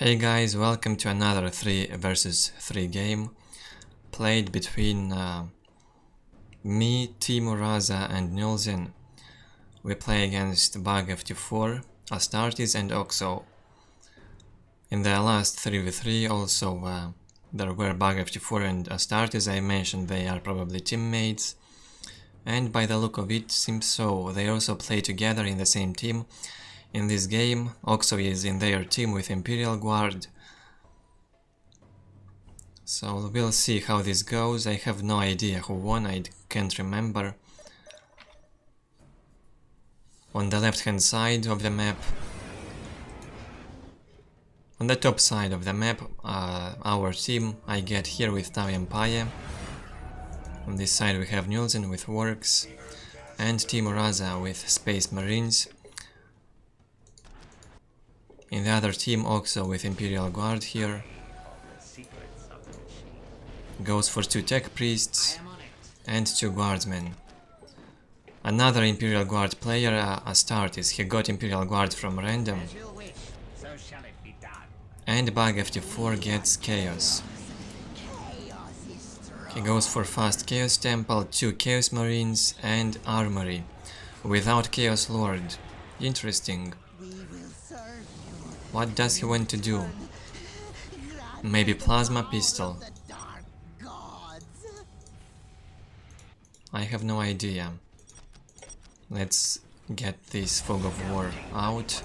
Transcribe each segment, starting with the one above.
Hey guys, welcome to another 3 versus 3 game played between me, teimuraza and NulZen. We play against bugft4, Astartes and Oxo. In the last 3v3 also there were bugft4 and Astartes. I mentioned they are probably teammates, and by the look of it seems so. They also play together in the same team. In this game, Oxo is in their team with Imperial Guard. So we'll see how this goes. I have no idea who won, I can't remember. On the left hand side of the map, on the top side of the map, our team I get here with Tau Empire. On this side we have NulZen with Orks and teimuraza with Space Marines. In the other team, Oxo with Imperial Guard here. Goes for 2 tech priests and 2 guardsmen. Another Imperial Guard player, Astartes, he got Imperial Guard from random. And bugft4 gets Chaos. He goes for fast Chaos Temple, 2 Chaos Marines and Armory. Without Chaos Lord. Interesting. What does he want to do? Maybe Plasma Pistol? I have no idea. Let's get this Fog of War out.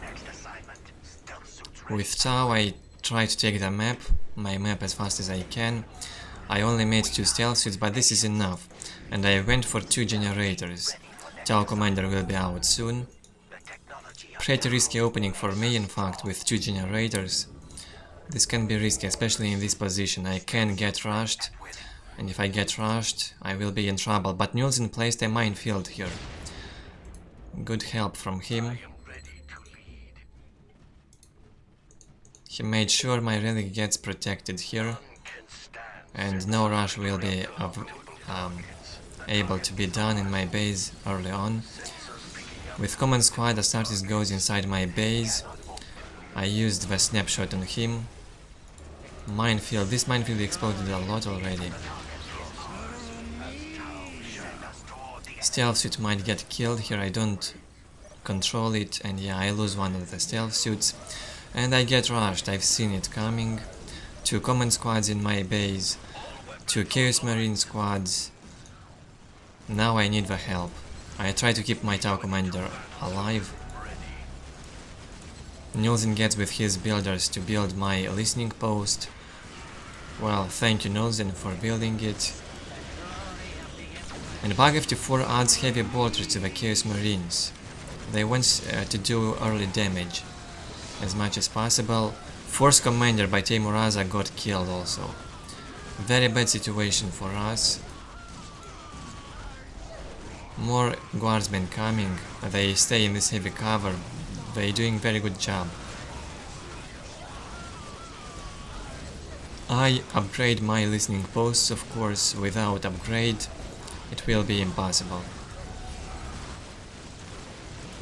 With Tau I try to take the map, my map as fast as I can. I only made 2 stealth suits, but this is enough. And I went for 2 generators. Tau Commander will be out soon. Pretty risky opening for me, in fact, with 2 generators. This can be risky, especially in this position. I can get rushed, and if I get rushed, I will be in trouble. But NulZen placed a minefield here. Good help from him. He made sure my relic gets protected here, and no rush will be able to be done in my base early on. With command squad, Astartes goes inside my base. I used the snapshot on him. Minefield. This minefield exploded a lot already. Stealth suit might get killed here, I don't control it, and yeah, I lose one of the stealth suits. And I get rushed, I've seen it coming. 2 command squads in my base. 2 Chaos Marine squads. Now I need the help. I try to keep my Tau Commander alive. NulZen gets with his builders to build my listening post. Well, thank you NulZen for building it. And bugft4 adds heavy bolters to the Chaos Marines. They want to do early damage as much as possible. Force Commander by teimuraza got killed also. Very bad situation for us. More guardsmen coming, they stay in this heavy cover, they doing very good job. I upgrade my listening posts, of course. Without upgrade it will be impossible.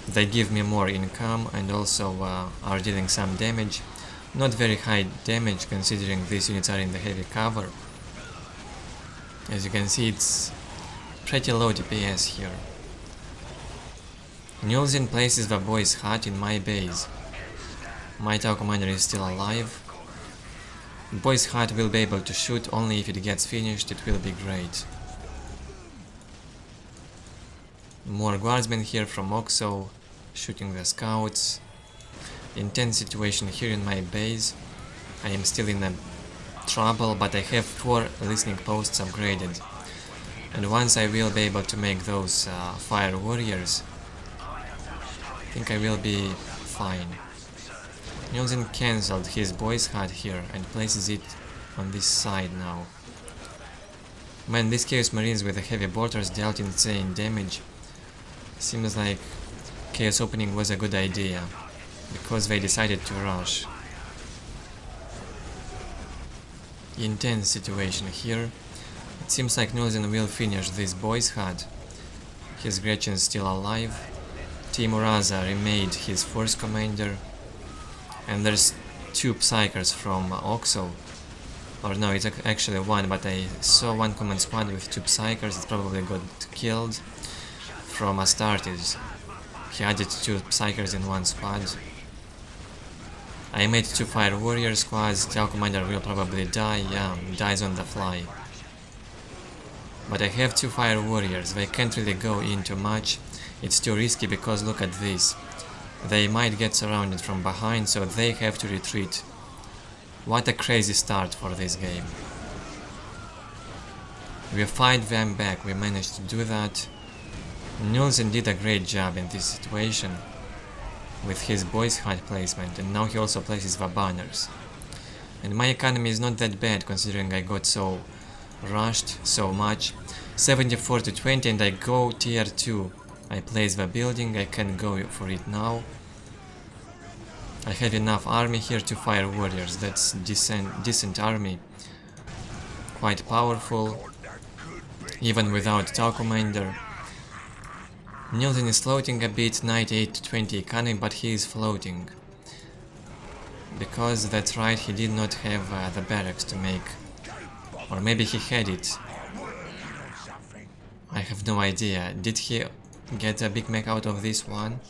They give me more income and also are dealing some damage. Not very high damage considering these units are in the heavy cover. As you can see, it's pretty low DPS here. NulZen places the boy's hut in my base. My Tau Commander is still alive. Boy's hut will be able to shoot only if it gets finished, it will be great. More guardsmen here from Oxo, shooting the scouts. Intense situation here in my base. I am still in a trouble, but I have 4 listening posts upgraded. And once I will be able to make those fire warriors, I think I will be fine. NulZen cancelled his boy's hut here and places it on this side now. Man, these Chaos Marines with the heavy bolters dealt insane damage. Seems like Chaos opening was a good idea, because they decided to rush. Intense situation here. It seems like NulZen will finish this boy's hut. His Gretchen's still alive. teimuraza remade his force commander. And there's 2 Psykers from Oxo. Or no, it's actually 1, but I saw 1 command squad with 2 Psykers. It probably got killed from Astartes. He added 2 Psykers in 1 squad. I made 2 Fire Warrior squads. Tau Commander will probably die. Yeah, dies on the fly. But I have 2 Fire Warriors. They can't really go into much. It's too risky because look at this. They might get surrounded from behind, so they have to retreat. What a crazy start for this game. We fight them back. We managed to do that. NulZen did a great job in this situation with his boys hut placement, and now he also places the banners. And my economy is not that bad considering I got so rushed so much. 74 to 20 and I go tier 2. I place the building, I can go for it now. I have enough army here, 2 Fire Warriors, that's decent army. Quite powerful, even without Tau Commander. NulZen is floating a bit, 98 to 20 economy, but he is floating. Because that's right, he did not have the barracks to make. Or maybe he had it. I have no idea. Did he get a big mech out of this one?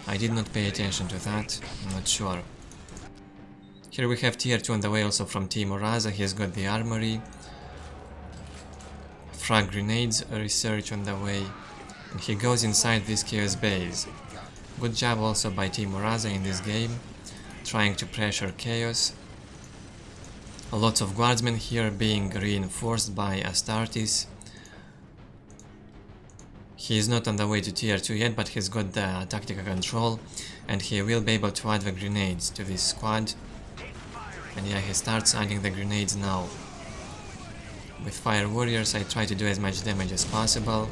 I did not pay attention to that. I'm not sure. Here we have tier 2 on the way also from teimuraza. He's got the armory. Frag grenades research on the way. And he goes inside this chaos base. Good job also by teimuraza in this game. Trying to pressure chaos. Lots of guardsmen here being reinforced by Astartes. He is not on the way to tier 2 yet, but he's got the tactical control and he will be able to add the grenades to this squad. And yeah, he starts adding the grenades now. With Fire Warriors I try to do as much damage as possible.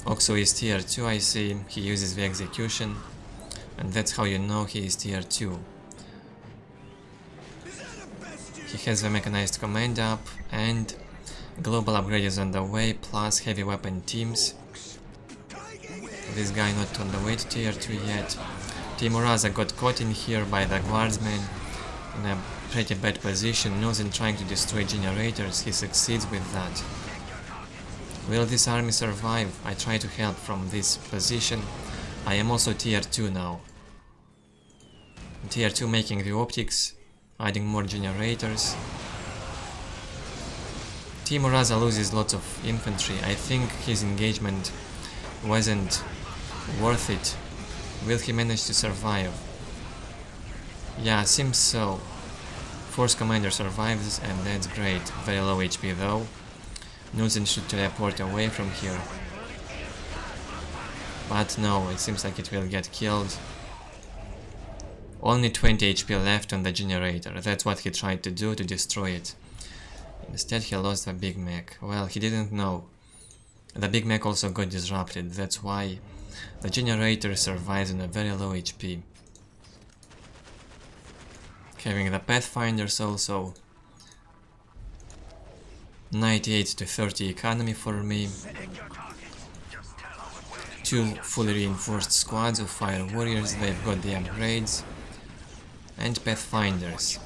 Oxo is tier 2, I see, he uses the execution. And that's how you know he is tier 2. He has the mechanized command up and global upgrade is on the way, plus heavy weapon teams. This guy not on the way to tier 2 yet. teimuraza got caught in here by the guardsmen in a pretty bad position. NulZen trying to destroy generators, he succeeds with that. Will this army survive? I try to help from this position. I am also tier 2 now. Tier 2 making the optics, adding more generators. teimuraza loses lots of infantry. I think his engagement wasn't worth it. Will he manage to survive? Yeah, seems so. Force commander survives and that's great. Very low HP though. NulZen should teleport away from here. But no, it seems like it will get killed. Only 20 HP left on the generator. That's what he tried to do to destroy it. Instead he lost the big mech. Well, he didn't know. The big mech also got disrupted. That's why the generator survives on a very low HP. Having the Pathfinders also. 98 to 30 economy for me. 2 fully reinforced squads of Fire Warriors, they've got the upgrades. And Pathfinders.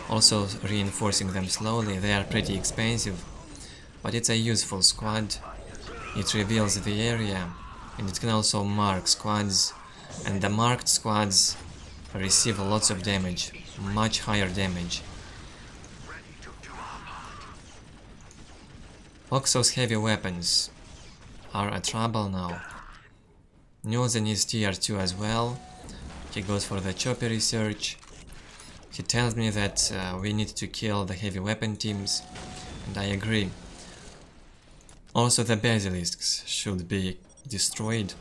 Also reinforcing them slowly, they are pretty expensive. But it's a useful squad. It reveals the area. And it can also mark squads. And the marked squads receive lots of damage. Much higher damage. Oxo's heavy weapons are a trouble now. NulZen is tier 2 as well. He goes for the chopper research. He tells me that we need to kill the heavy weapon teams, and I agree. Also the basilisks should be destroyed.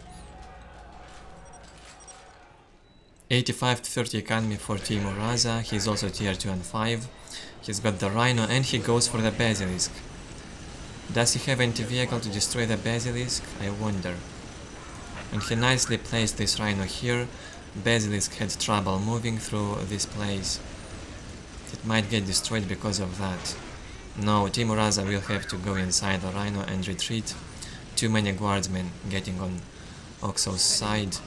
85 to 30 economy for teimuraza. He's also tier 2 and 5. He's got the rhino and he goes for the basilisk. Does he have anti-vehicle to destroy the basilisk? I wonder. And he nicely placed this rhino here. Basilisk had trouble moving through this place. It might get destroyed because of that. No, teimuraza will have to go inside the rhino and retreat. Too many guardsmen getting on Oxo's side.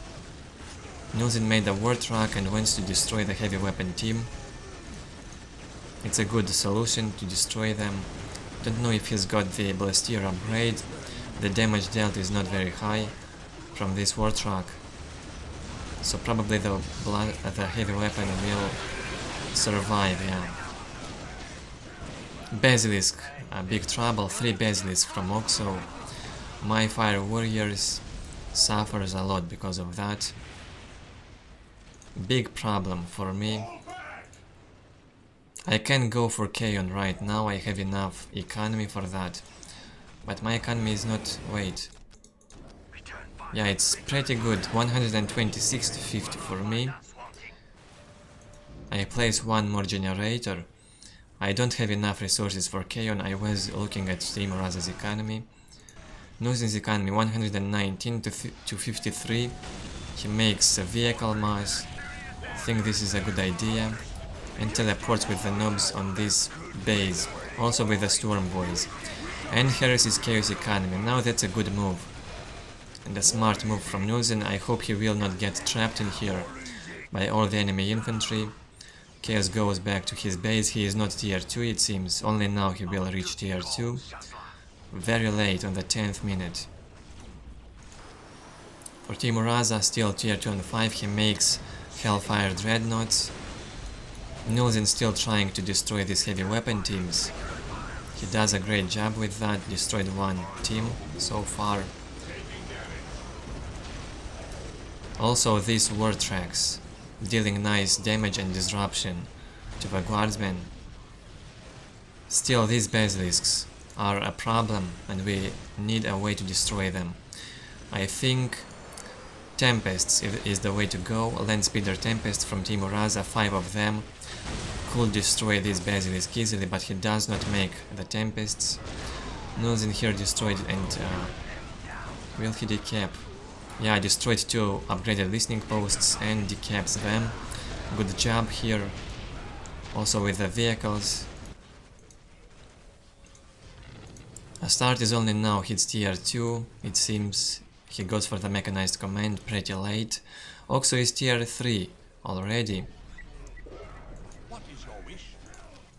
NulZen made a war truck and wants to destroy the heavy weapon team. It's a good solution to destroy them. Don't know if he's got the blaster upgrade. The damage dealt is not very high from this war truck. So probably the heavy weapon will survive, yeah. Basilisk, big trouble, 3 basilisks from Orks, so my fire warriors suffers a lot because of that. Big problem for me. I can go for Kaon right now, I have enough economy for that. But my economy is not... wait. Yeah, it's pretty good, 126 to 50 for me. I place one more generator. I don't have enough resources for Kaon, I was looking at teimuraza's economy. NulZen's economy 119 to 53. He makes a vehicle mass. I think this is a good idea. And teleports with the noobs on this base, also with the Storm boys. And Heresy's chaos economy. Now that's a good move. And a smart move from NulZen. I hope he will not get trapped in here by all the enemy infantry. Chaos goes back to his base. He is not tier 2 it seems. Only now he will reach tier 2. Very late on the 10th minute. For teimuraza, still tier 2 and 5, he makes Hellfire Dreadnoughts. NulZen still trying to destroy these heavy weapon teams. He does a great job with that, destroyed one team so far. Also these war tracks, dealing nice damage and disruption to the guardsmen. Still these basilisks are a problem and we need a way to destroy them. I think Tempests is the way to go. Landspeeder Tempest from teimuraza, 5 of them, could destroy this basilisk easily, but he does not make the Tempests. NulZen here destroyed and will he decap? Yeah, destroyed 2 upgraded listening posts and decaps them. Good job here. Also with the vehicles. Astartes only now hits tier 2, it seems. He goes for the mechanized command pretty late. Oxo is tier 3 already.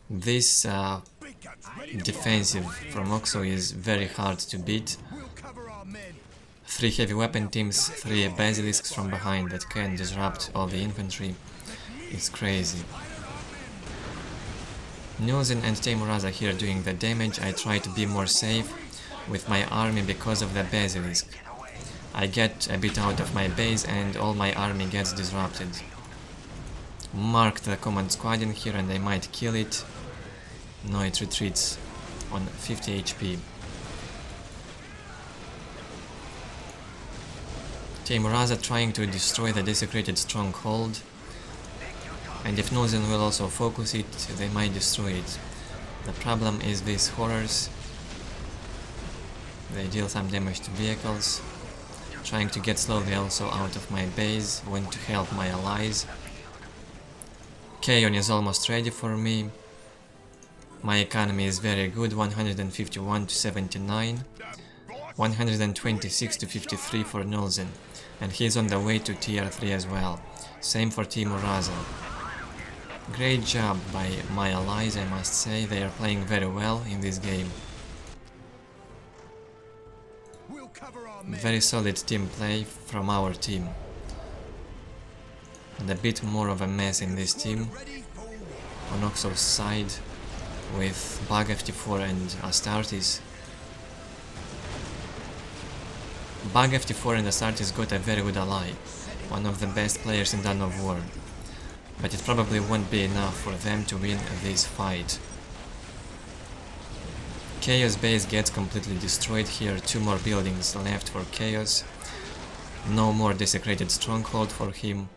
This defensive from Oxo is very hard to beat. 3 heavy weapon teams, 3 basilisks from behind that can disrupt all the infantry. It's crazy. NulZen and teimuraza here doing the damage. I try to be more safe with my army because of the basilisk. I get a bit out of my base and all my army gets disrupted. Mark the command squad in here and I might kill it. No, it retreats on 50 HP. teimuraza trying to destroy the desecrated stronghold. And if NulZen will also focus it, they might destroy it. The problem is these horrors. They deal some damage to vehicles. Trying to get slowly also out of my base, want to help my allies. Kaon is almost ready for me. My economy is very good, 151 to 79. 126 to 53 for NulZen. And he's on the way to tier 3 as well. Same for teimuraza. Great job by my allies, I must say. They are playing very well in this game. Very solid team play from our team. And a bit more of a mess in this team. On Oxo's side with Bug FT4 and Astartes. Bug FT4 and Astartes got a very good ally. One of the best players in Dawn of War. But it probably won't be enough for them to win this fight. Chaos base gets completely destroyed here, 2 more buildings left for Chaos. No more desecrated stronghold for him.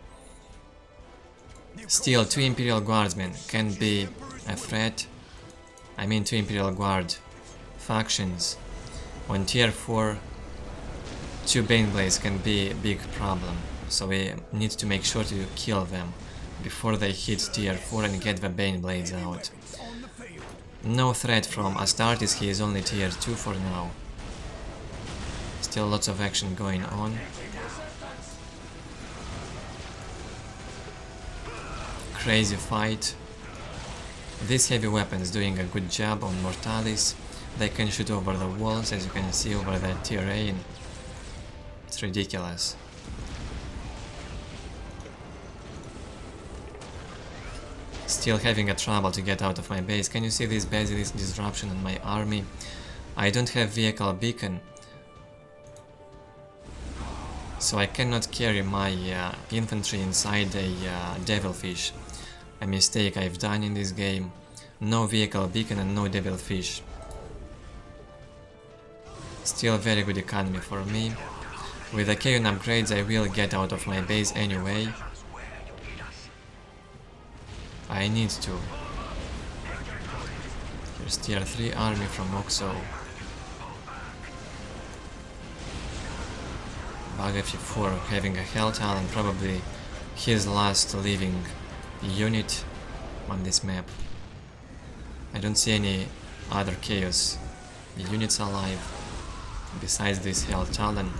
Still, 2 Imperial guardsmen can be a threat. I mean 2 Imperial guard factions. On tier 4, 2 Baneblades can be a big problem. So we need to make sure to kill them before they hit tier 4 and get the Baneblades out. No threat from Astartes, he is only tier 2 for now. Still lots of action going on. crazy fight. These heavy weapons doing a good job on Mortalis. They can shoot over the walls, as you can see, over the terrain. It's ridiculous. Still having a trouble to get out of my base. Can you see this basilisk disruption on my army? I don't have vehicle beacon, so I cannot carry my infantry inside a devilfish. A mistake I've done in this game. No vehicle beacon and no devilfish. Still very good economy for me. With the Kaon upgrades I will get out of my base anyway. I need to. Here's tier 3 army from Oxo. Bug F4 having a Hell Talon, probably his last living unit on this map. I don't see any other Chaos units alive besides this Hell Talon.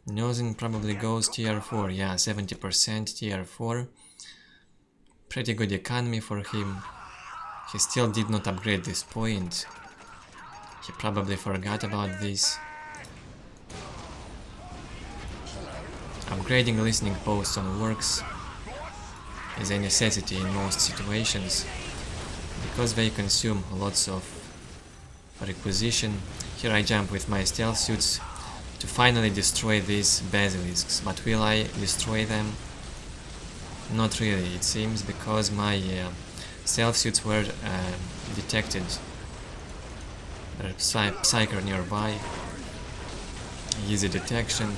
NulZen probably goes tier 4, yeah, 70% tier 4. Pretty good economy for him. He still did not upgrade this point. He probably forgot about this. Upgrading listening posts on Orks is a necessity in most situations, because they consume lots of requisition. Here I jump with my stealth suits to finally destroy these basilisks, but will I destroy them? Not really, it seems, because my stealth suits were detected. There's Psyker nearby, easy detection.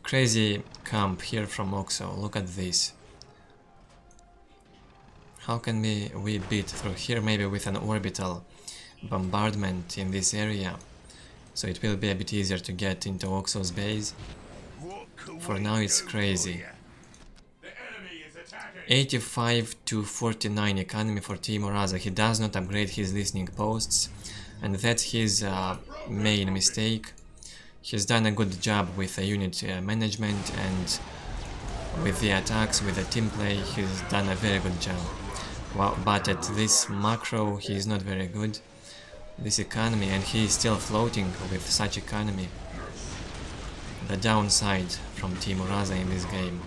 Crazy camp here from Oxo, look at this. How can we beat through here? Maybe with an orbital bombardment in this area, so it will be a bit easier to get into Oxo's base. For now it's crazy. 85 to 49 economy for teimuraza. He does not upgrade his listening posts, and that's his main mistake. He's done a good job with the unit management and with the attacks, with the team play. He's done a very good job. Well, but at this macro he is not very good. This economy, and he is still floating with such economy. The downside from teimuraza in this game.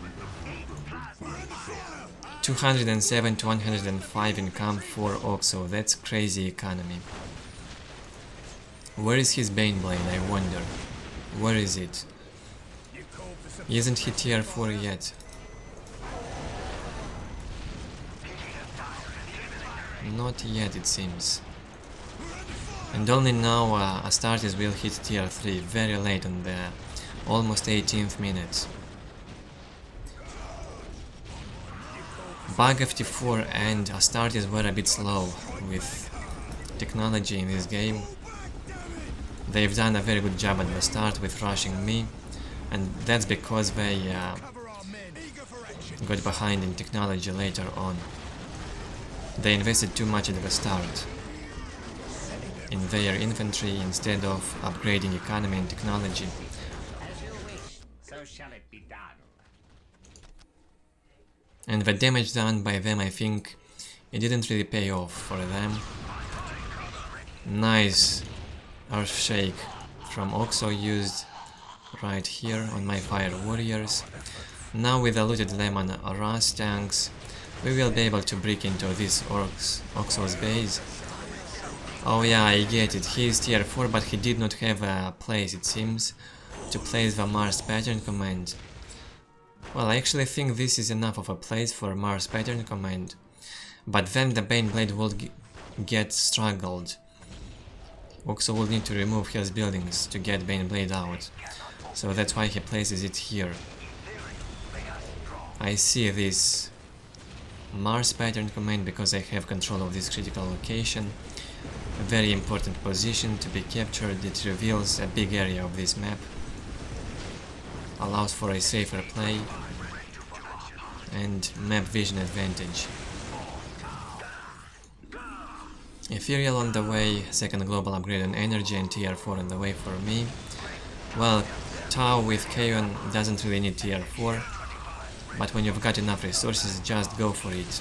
207 to 105 in camp for Oxo, that's crazy economy. Where is his Baneblade, I wonder? Where is it? Isn't he tier 4 yet? Not yet, it seems. And only now Astartes will hit tier 3, very late on the almost 18th minute. Bug FT4 and Astartes were a bit slow with technology in this game. They've done a very good job at the start with rushing me, and that's because they got behind in technology later on. They invested too much at the start in their infantry instead of upgrading economy and technology. So shall it be done. And the damage done by them, I think, it didn't really pay off for them. Nice Earthshake from Oxo used right here on my fire warriors. Now with the looted lemon Rust tanks, we will be able to break into this Oxo's base. Oh yeah, I get it, he is tier 4, but he did not have a place, it seems, to place the Mars pattern command. Well, I actually think this is enough of a place for Mars pattern command, but then the Baneblade will get struggled. Oxo will need to remove his buildings to get Baneblade out, so that's why he places it here. I see this Mars pattern command because I have control of this critical location. A very important position to be captured. It reveals a big area of this map, allows for a safer play and map vision advantage. Imperial on the way, second global upgrade on energy, and tier 4 on the way for me. Well, Tau with Kaon doesn't really need tier 4, but when you've got enough resources, just go for it.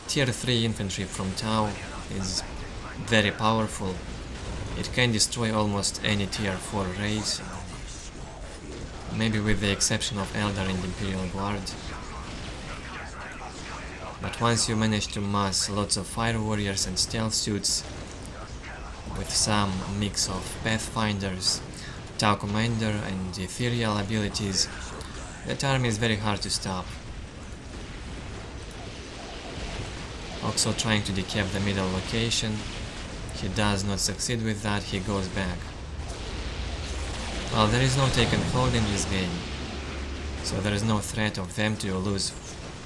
Tier 3 infantry from Tau is very powerful. It can destroy almost any tier 4 race, maybe with the exception of Eldar and Imperial Guard. But once you manage to mass lots of fire warriors and stealth suits, with some mix of pathfinders, Tau commander and ethereal abilities, that army is very hard to stop. Also trying to decap the middle location, he does not succeed with that, he goes back. Well, there is no taken hold in this game, so there is no threat of them to lose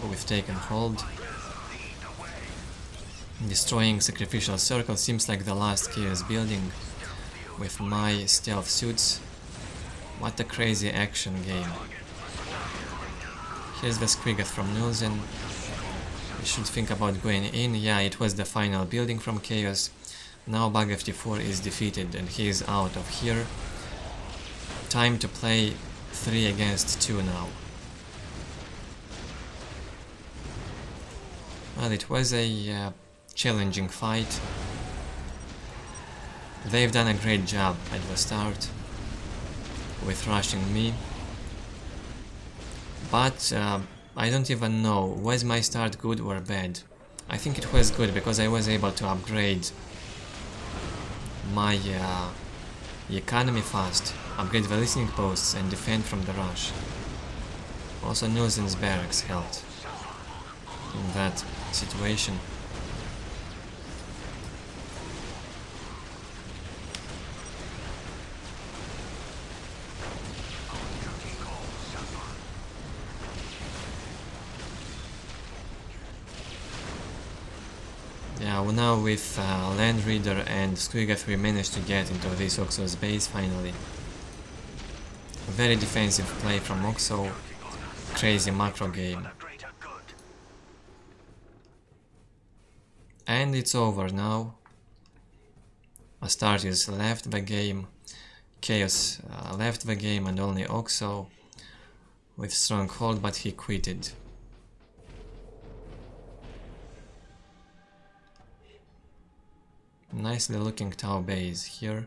with taken hold. Destroying sacrificial circle seems like the last chaos building with my stealth suits. What a crazy action game. Here's the Squiggoth from NulZen. We should think about going in. Yeah, it was the final building from chaos. Now Bug FT4 is defeated and he is out of here. Time to play 3 against 2 now. Well, it was a challenging fight. They've done a great job at the start with rushing me, but I don't even know, was my start good or bad? I think it was good because I was able to upgrade my economy fast, upgrade the listening posts and defend from the rush. Also NulZen's barracks helped in that situation. Yeah, well, now with Land Reader and Squiggoth we managed to get into this Oxo's base finally. Very defensive play from Oxo, crazy macro game. And it's over now. Astartes left the game, Chaos left the game, and only Oxo with stronghold, but he quitted. Nicely looking Tau base here.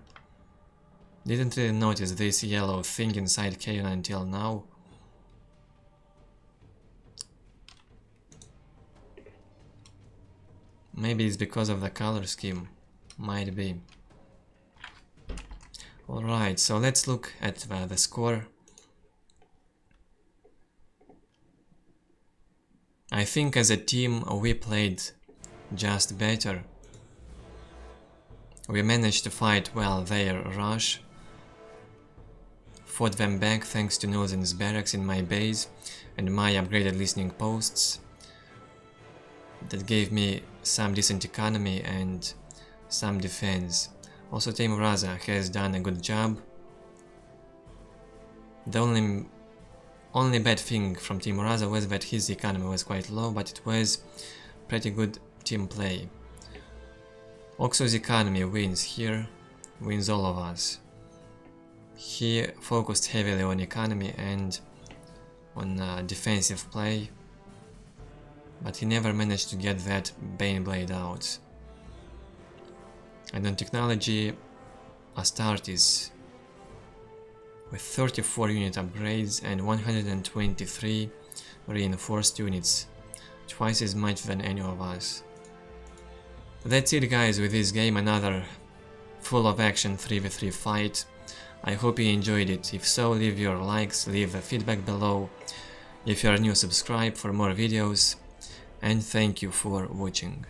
Didn't really notice this yellow thing inside Kaon until now. Maybe it's because of the color scheme. Might be. Alright, so let's look at the score. I think as a team we played just better. We managed to fight well their rush, fought them back thanks to NulZen's barracks in my base and my upgraded listening posts. That gave me some decent economy and some defense. Also teimuraza has done a good job. The only bad thing from teimuraza was that his economy was quite low, but it was pretty good team play. Oxo's economy wins here, wins all of us. He focused heavily on economy and on defensive play, but he never managed to get that Baneblade out. And on technology, Astartes with 34 unit upgrades and 123 reinforced units, twice as much than any of us. That's it guys with this game, another full of action 3v3 fight. I hope you enjoyed it. If so, leave your likes, leave a feedback below. If you are new, subscribe for more videos, and thank you for watching.